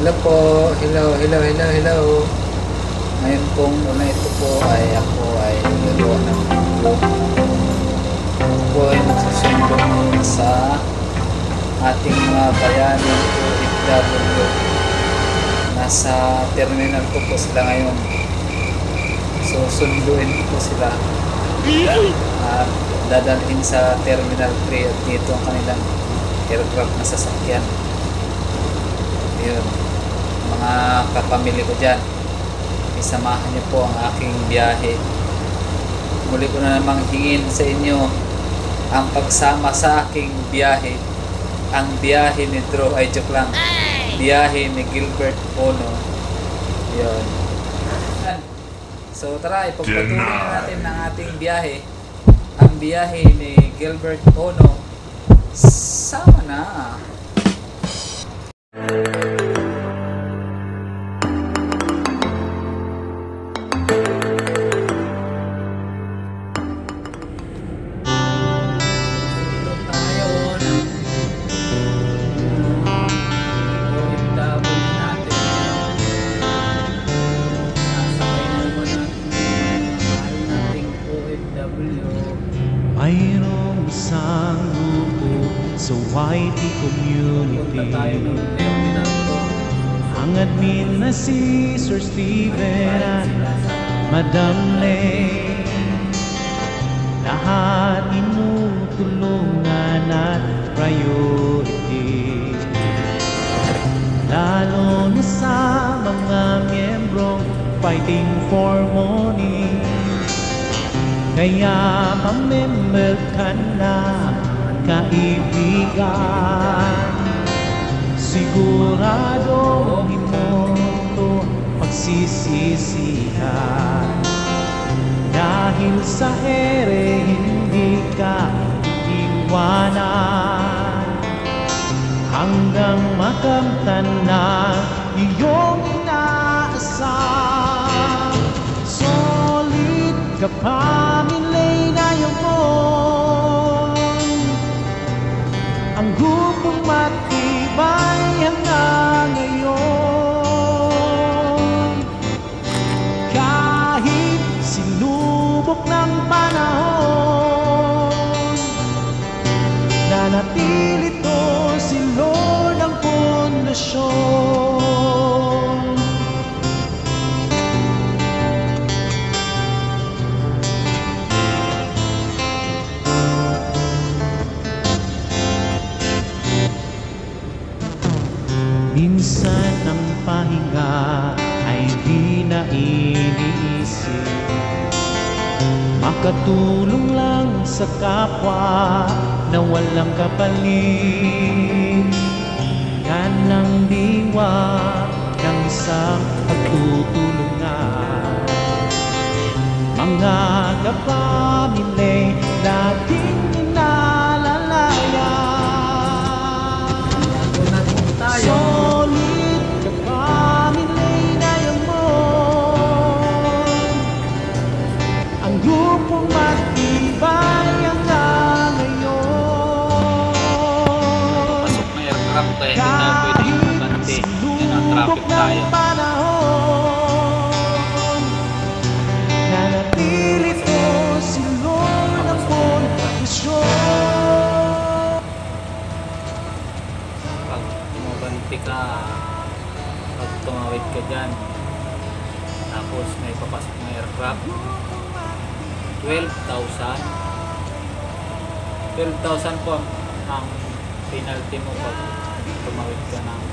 Hello po, hello. Ngayon pong una ito po ay ako ay nagagawa ng video. Ako po ay magsusundo sa ating mga bayaning OFW. Nasa terminal ko po sila ngayon. So sunduin ko po sila at dadalhin sa Terminal 3 at dito ang kanilang aircraft na sasakyan. Ayun, mga kapamilya ko dyan, isamahan niyo po ang aking biyahe. Muli ko na namang hingin sa inyo ang pagsama sa aking biyahe. Ang biyahe ni Drew, ay joke lang, biyahe ni Gilbert Ono. Yun. So tara, ipagpatuloy na natin ang ating biyahe. Ang biyahe ni Gilbert Ono. Sama na. Mayroong isang grupo sa YT community. Ang admin na si Sir Steven at Madam Lay, lahat inutulungan at priority. Lalo na sa mga miyembrong fighting for money. Kaya mamember ka na, kaibigan. Sigurado mo ito pagsisisihan. Dahil sa ere hindi ka iwanan, hanggang makamtan na iyong inaasam. Solid ka pamilay na yun, ang grupong matibay hanggang ngayon. Kahit sinubok ng panahon, nanatili to si Lord ang pundasyon. Minsan ang pahinga ay di na iniisip, makatulong lang sa kapwa na walang kapalit. Yan ang diwa ng isang pagtutulungan. Mga kapamilya laging inalalayan. Solid kapamilya na yun, ang grupong matibay hanggang ngayon. Pasok na aircraft kaya hindi na pwedeng magante. Yan ang traffic tayo. Nanatili to si Lord ang pundasyon. Pag tumabanti ka, pag tumawid ka dyan, tapos may papasok na aircraft, 12,000 po ang penalty mo pag tumawid ka ng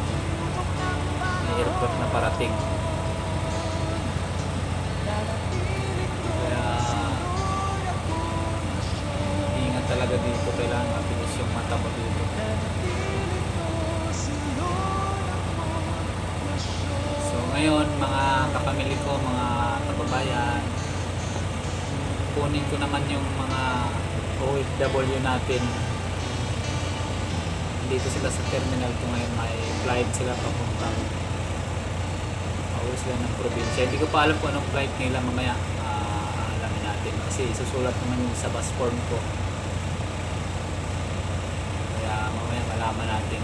may aircraft na parating. Kaya ingat talaga dito, kailangan mabilis yung mata mo dito. So ngayon mga kapamilya ko, mga kababayan, kunin ko naman yung mga OFW natin. Dito sila sa terminal ko ngayon, may flight sila papuntang pauwi sila ng probinsya. Hindi ko pa alam kung anong flight nila, mamaya alamin natin kasi isusulat naman yung sa bus form ko, kaya mamaya malaman natin.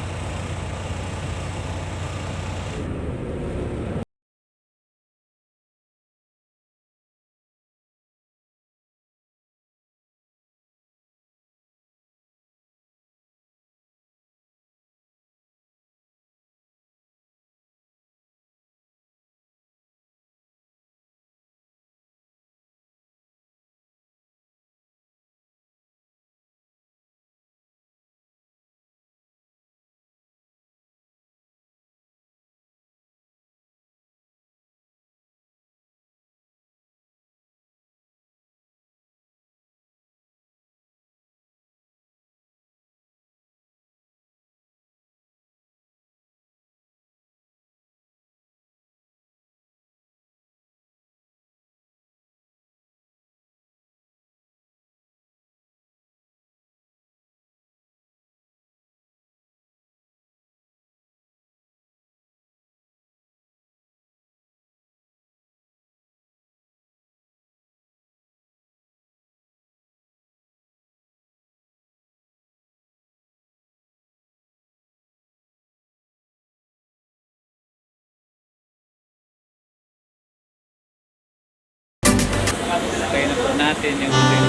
natin yung ating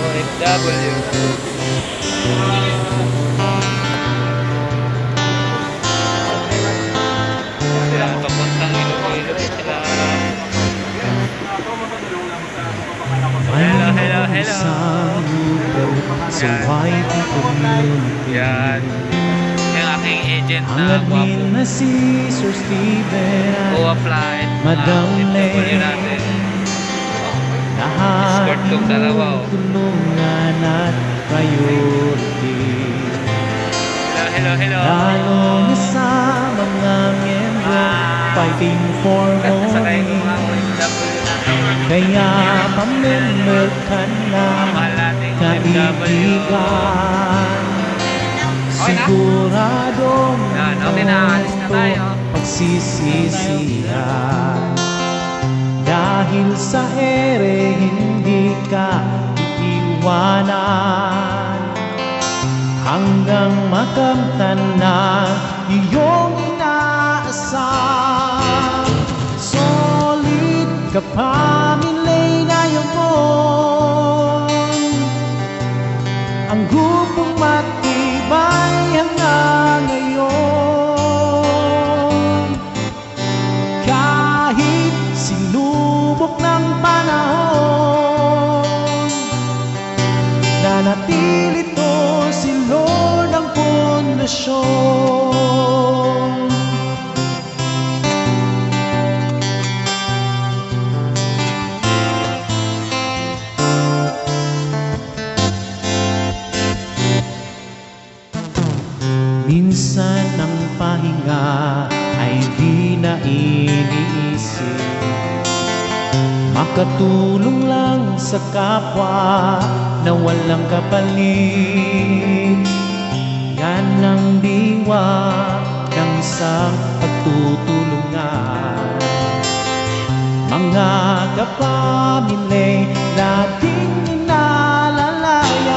OFW. Sila papuntang Iloilo sila. Hello, hello, hello. So white community. Yan. Yung aking agent Ang na admin gwapo. na si Sir Steven Go apply. Madam OFW natin. lahat Escort tong dalawa, oh. tulungan at priority. Hello, hello, hello. Lalo na sa mga miyembro fighting for Sakay ko mga more. OFW natin. Kaya pa-member ka na Mahal nating OFW. kaibigan. Okay na? Siguradong Yan, okay na. Alis na tayo. pagsisisihan. Dahil sa ere hindi ka iiwanan hanggang makamtan na iyong inaasam. Solid ka pa, Milena Yamon. Ang grupong matibay hanggang ngayon. Kahit sinubok ng panahon, nanatili to si Lord ang pundasyon. Minsan ang pahinga ay di na iniisip, makatulong lang sa kapwa na walang kapalit. Yan ang diwa ng isang pagtutulungan. Mga kapamilya nating inalalayan.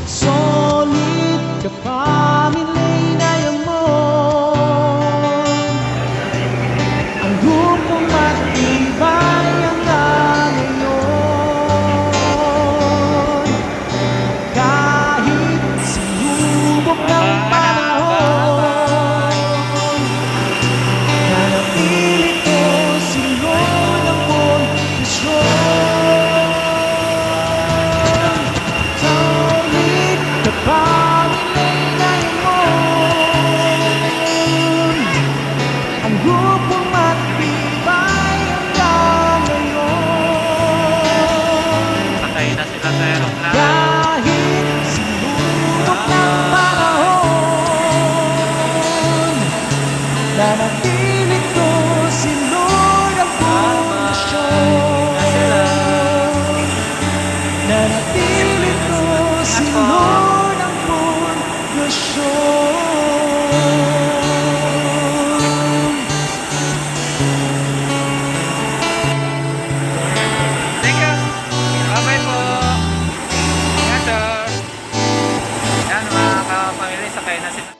Solid kapamilya Yamon. Ang grupong matibay hanggang ngayon. Kahit sinubok ng panahon, nanatili ko si Lord ang pundasyon. Solid kapamilya Yamon. Ang grupong matibay hanggang ngayon. Sakay na sila sa aeroplano. Kahit sinubok ng panahon, nanatili ko si Lord ang pundasyon. Nanatili ko si Lord ang pundasyon. Thank you. Bye-bye po. Ingat, sir. Yan, mga kapamilya, sakay na sila.